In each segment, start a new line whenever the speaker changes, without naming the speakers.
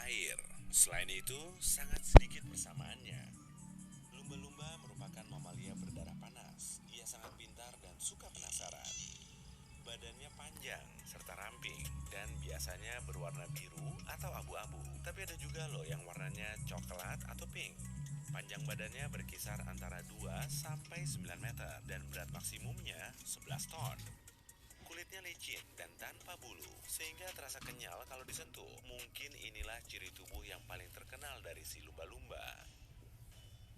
air. Selain itu, sangat sedikit persamaannya. Lumba-lumba merupakan mamalia berdarah panas. Ia sangat pintar dan suka penasaran. Badannya panjang serta ramping dan biasanya berwarna biru atau abu-abu. Tapi ada juga loh yang warnanya coklat atau pink. Panjang badannya berkisar antara 2 sampai 9 meter dan berat maksimumnya 11 ton. Kulitnya licin dan tanpa bulu, sehingga terasa kenyal kalau disentuh. Mungkin inilah ciri tubuh yang paling terkenal dari si lumba-lumba.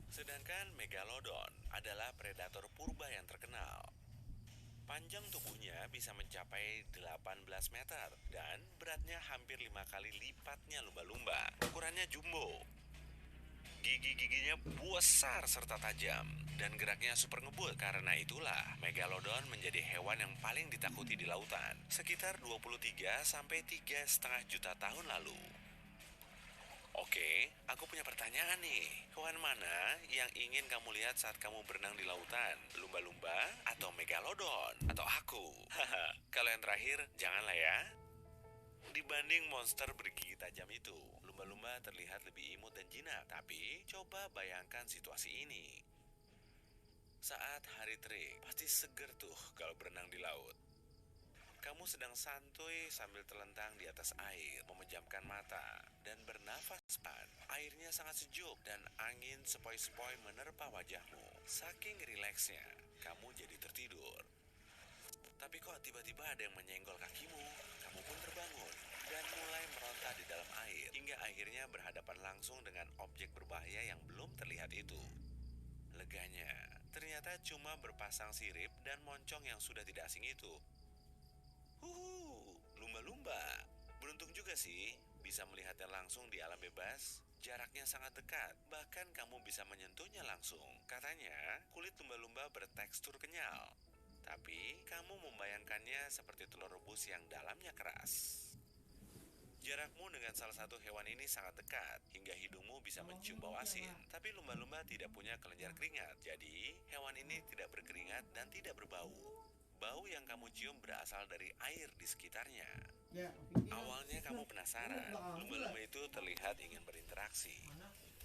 Sedangkan Megalodon adalah predator purba yang terkenal. Panjang tubuhnya bisa mencapai 18 meter dan beratnya hampir 5 kali lipatnya lumba-lumba. Ukurannya jumbo. Gigi-giginya besar serta tajam dan geraknya super ngebut. Karena itulah Megalodon menjadi hewan yang paling ditakuti di lautan sekitar 23 sampai 3,5 juta tahun lalu. Oke, aku punya pertanyaan nih. Hewan mana yang ingin kamu lihat saat kamu berenang di lautan? Lumba-lumba atau Megalodon? Atau aku? Haha, kalau yang terakhir, janganlah ya. Dibanding monster bergigi tajam itu, lumba-lumba terlihat lebih imut dan jinak. Tapi, coba bayangkan situasi ini. Saat hari terik, pasti seger tuh kalau berenang di laut. Kamu sedang santuy sambil terlentang di atas air, memejamkan mata, dan bernafas pelan. Airnya sangat sejuk dan angin sepoi-sepoi menerpa wajahmu. Saking rileksnya, kamu jadi tertidur. Tapi kok tiba-tiba ada yang menyenggol kakimu? Kamu pun terbangun dan mulai meronta di dalam air, hingga akhirnya berhadapan langsung dengan objek berbahaya yang belum terlihat itu. Leganya, ternyata cuma berpasang sirip dan moncong yang sudah tidak asing itu. Lumba-lumba. Beruntung juga sih, bisa melihatnya langsung di alam bebas. Jaraknya sangat dekat, bahkan kamu bisa menyentuhnya langsung. Katanya, kulit lumba-lumba bertekstur kenyal. Tapi, kamu membayangkannya seperti telur rebus yang dalamnya keras. Jarakmu dengan salah satu hewan ini sangat dekat, hingga hidungmu bisa mencium bau asin. Tapi lumba-lumba tidak punya kelenjar keringat, jadi hewan ini tidak berkeringat dan tidak berbau. Bau yang kamu cium berasal dari air di sekitarnya. Awalnya kamu penasaran, lumba-lumba itu terlihat ingin berinteraksi.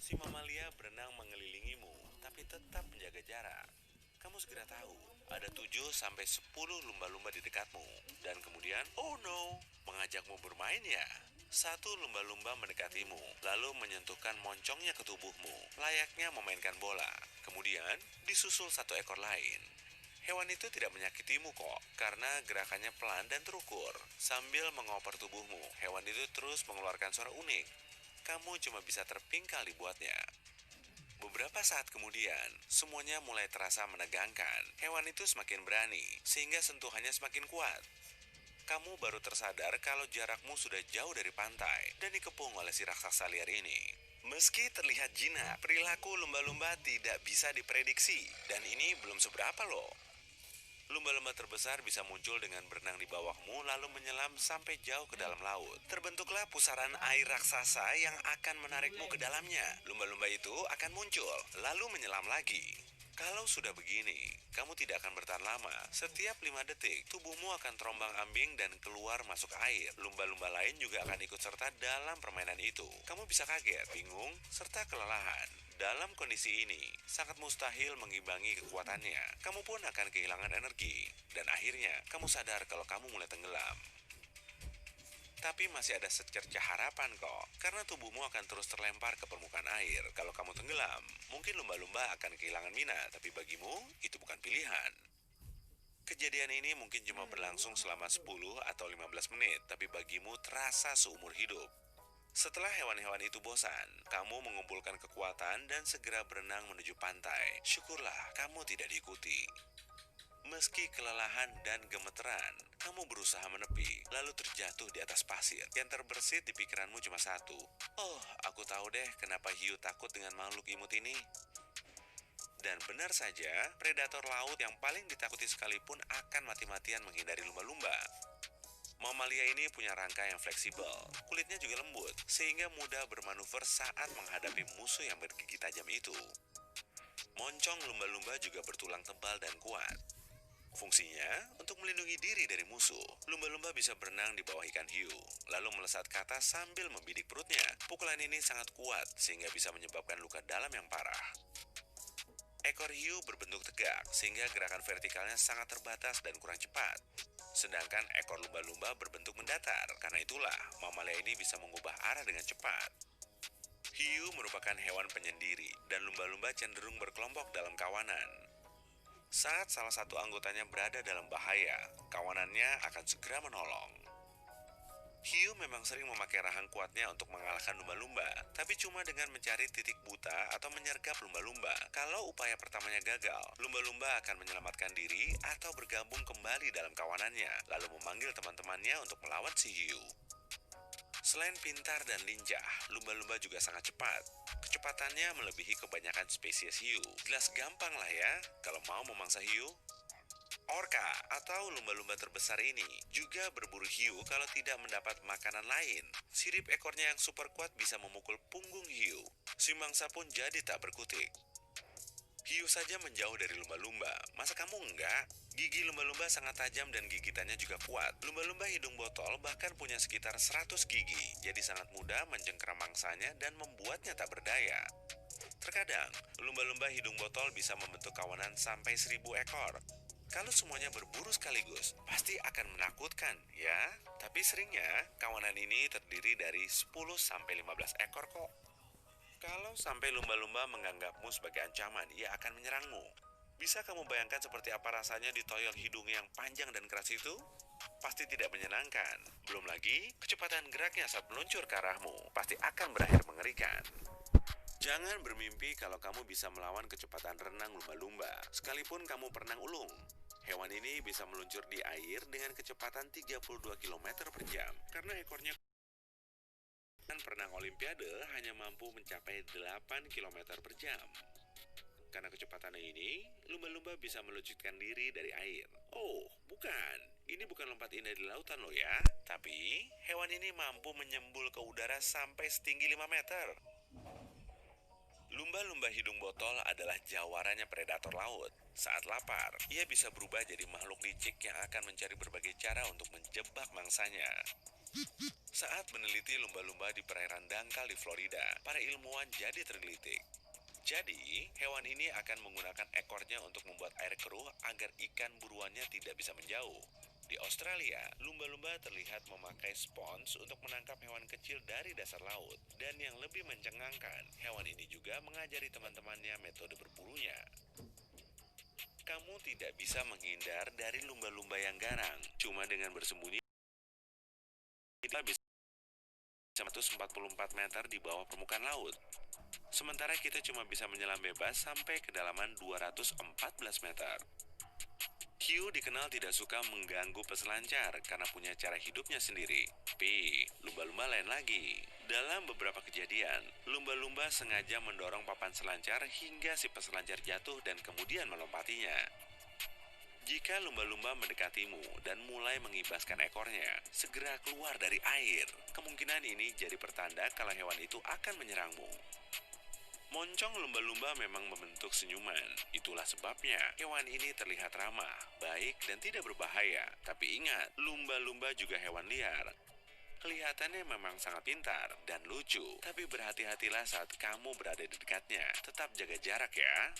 Si mamalia berenang mengelilingimu, tapi tetap menjaga jarak. Kamu segera tahu, ada 7 sampai 10 lumba-lumba di dekatmu. Dan kemudian, oh no, mengajakmu bermain ya. Satu lumba-lumba mendekatimu, lalu menyentuhkan moncongnya ke tubuhmu, layaknya memainkan bola. Kemudian, disusul satu ekor lain. Hewan itu tidak menyakitimu kok, karena gerakannya pelan dan terukur. Sambil mengoper tubuhmu, hewan itu terus mengeluarkan suara unik. Kamu cuma bisa terpingkal dibuatnya. Beberapa saat kemudian, semuanya mulai terasa menegangkan. Hewan itu semakin berani, sehingga sentuhannya semakin kuat. Kamu baru tersadar kalau jarakmu sudah jauh dari pantai dan dikepung oleh si raksasa liar ini. Meski terlihat jinak, perilaku lumba-lumba tidak bisa diprediksi. Dan ini belum seberapa loh. Lumba-lumba terbesar bisa muncul dengan berenang di bawahmu lalu menyelam sampai jauh ke dalam laut. Terbentuklah pusaran air raksasa yang akan menarikmu ke dalamnya. Lumba-lumba itu akan muncul, lalu menyelam lagi. Kalau sudah begini, kamu tidak akan bertahan lama. Setiap 5 detik, tubuhmu akan terombang-ambing dan keluar masuk air. Lumba-lumba lain juga akan ikut serta dalam permainan itu. Kamu bisa kaget, bingung, serta kelelahan. Dalam kondisi ini, sangat mustahil mengimbangi kekuatannya. Kamu pun akan kehilangan energi. Dan akhirnya, kamu sadar kalau kamu mulai tenggelam. Tapi masih ada secercah harapan kok, karena tubuhmu akan terus terlempar ke permukaan air. Kalau kamu tenggelam, mungkin lumba-lumba akan kehilangan minat, tapi bagimu, itu bukan pilihan. Kejadian ini mungkin cuma berlangsung selama 10 atau 15 menit, tapi bagimu terasa seumur hidup. Setelah hewan-hewan itu bosan, kamu mengumpulkan kekuatan dan segera berenang menuju pantai. Syukurlah kamu tidak diikuti. Meski kelelahan dan gemeteran, kamu berusaha menepi, lalu terjatuh di atas pasir. Yang terbersit di pikiranmu cuma satu. Oh, aku tahu deh kenapa hiu takut dengan makhluk imut ini. Dan benar saja, predator laut yang paling ditakuti sekalipun akan mati-matian menghindari lumba-lumba. Mamalia ini punya rangka yang fleksibel, kulitnya juga lembut, sehingga mudah bermanuver saat menghadapi musuh yang bergigi tajam itu. Moncong lumba-lumba juga bertulang tebal dan kuat. Fungsinya untuk melindungi diri dari musuh. Lumba-lumba bisa berenang di bawah ikan hiu, lalu melesat ke atas sambil membidik perutnya. Pukulan ini sangat kuat sehingga bisa menyebabkan luka dalam yang parah. Ekor hiu berbentuk tegak sehingga gerakan vertikalnya sangat terbatas dan kurang cepat. Sedangkan ekor lumba-lumba berbentuk mendatar, karena itulah mamalia ini bisa mengubah arah dengan cepat. Hiu merupakan hewan penyendiri dan lumba-lumba cenderung berkelompok dalam kawanan. Saat salah satu anggotanya berada dalam bahaya, kawanannya akan segera menolong. Hiu memang sering memakai rahang kuatnya untuk mengalahkan lumba-lumba, tapi cuma dengan mencari titik buta atau menyergap lumba-lumba. Kalau upaya pertamanya gagal, lumba-lumba akan menyelamatkan diri atau bergabung kembali dalam kawanannya, lalu memanggil teman-temannya untuk melawan si hiu. Selain pintar dan lincah, lumba-lumba juga sangat cepat. Kecepatannya melebihi kebanyakan spesies hiu. Jelas gampang lah ya, kalau mau memangsa hiu. Orca atau lumba-lumba terbesar ini juga berburu hiu kalau tidak mendapat makanan lain. Sirip ekornya yang super kuat bisa memukul punggung hiu. Si mangsa pun jadi tak berkutik. Hiu saja menjauh dari lumba-lumba, masa kamu enggak? Gigi lumba-lumba sangat tajam dan gigitannya juga kuat. Lumba-lumba hidung botol bahkan punya sekitar 100 gigi, jadi sangat mudah mencengkeram mangsanya dan membuatnya tak berdaya. Terkadang, lumba-lumba hidung botol bisa membentuk kawanan sampai 1.000 ekor. Kalau semuanya berburu sekaligus, pasti akan menakutkan, ya. Tapi seringnya, kawanan ini terdiri dari 10-15 ekor kok. Kalau sampai lumba-lumba menganggapmu sebagai ancaman, ia akan menyerangmu. Bisa kamu bayangkan seperti apa rasanya ditoyol hidung yang panjang dan keras itu? Pasti tidak menyenangkan. Belum lagi, kecepatan geraknya saat meluncur ke arahmu pasti akan berakhir mengerikan. Jangan bermimpi kalau kamu bisa melawan kecepatan renang lumba-lumba, sekalipun kamu berenang ulung. Hewan ini bisa meluncur di air dengan kecepatan 32 km per jam, karena ekornya perenang olimpiade hanya mampu mencapai 8 km per jam. Karena kecepatannya ini, lumba-lumba bisa meluncurkan diri dari air. Oh, bukan. Ini bukan lompat indah di lautan loh ya. Tapi, hewan ini mampu menyembul ke udara sampai setinggi 5 meter. Lumba-lumba hidung botol adalah jawarannya predator laut. Saat lapar, ia bisa berubah jadi makhluk licik yang akan mencari berbagai cara untuk menjebak mangsanya. Saat meneliti lumba-lumba di perairan dangkal di Florida, para ilmuwan jadi tergelitik. Jadi, hewan ini akan menggunakan ekornya untuk membuat air keruh agar ikan buruannya tidak bisa menjauh. Di Australia, lumba-lumba terlihat memakai spons untuk menangkap hewan kecil dari dasar laut. Dan yang lebih mencengangkan, hewan ini juga mengajari teman-temannya metode berburunya. Kamu tidak bisa menghindar dari lumba-lumba yang garang. Cuma dengan bersembunyi, kita bisa 144 meter di bawah permukaan laut. Sementara kita cuma bisa menyelam bebas sampai kedalaman 214 meter. Hiu dikenal tidak suka mengganggu peselancar karena punya cara hidupnya sendiri. Tapi, lumba-lumba lain lagi. Dalam beberapa kejadian, lumba-lumba sengaja mendorong papan selancar hingga si peselancar jatuh dan kemudian melompatinya. Jika lumba-lumba mendekatimu dan mulai mengibaskan ekornya, segera keluar dari air. Kemungkinan ini jadi pertanda kalau hewan itu akan menyerangmu. Moncong lumba-lumba memang membentuk senyuman. Itulah sebabnya hewan ini terlihat ramah, baik, dan tidak berbahaya. Tapi ingat, lumba-lumba juga hewan liar. Kelihatannya memang sangat pintar dan lucu, tapi berhati-hatilah saat kamu berada di dekatnya. Tetap jaga jarak ya.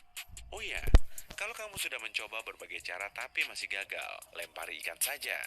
Oh ya, kalau kamu sudah mencoba berbagai cara tapi masih gagal, lempari ikan saja.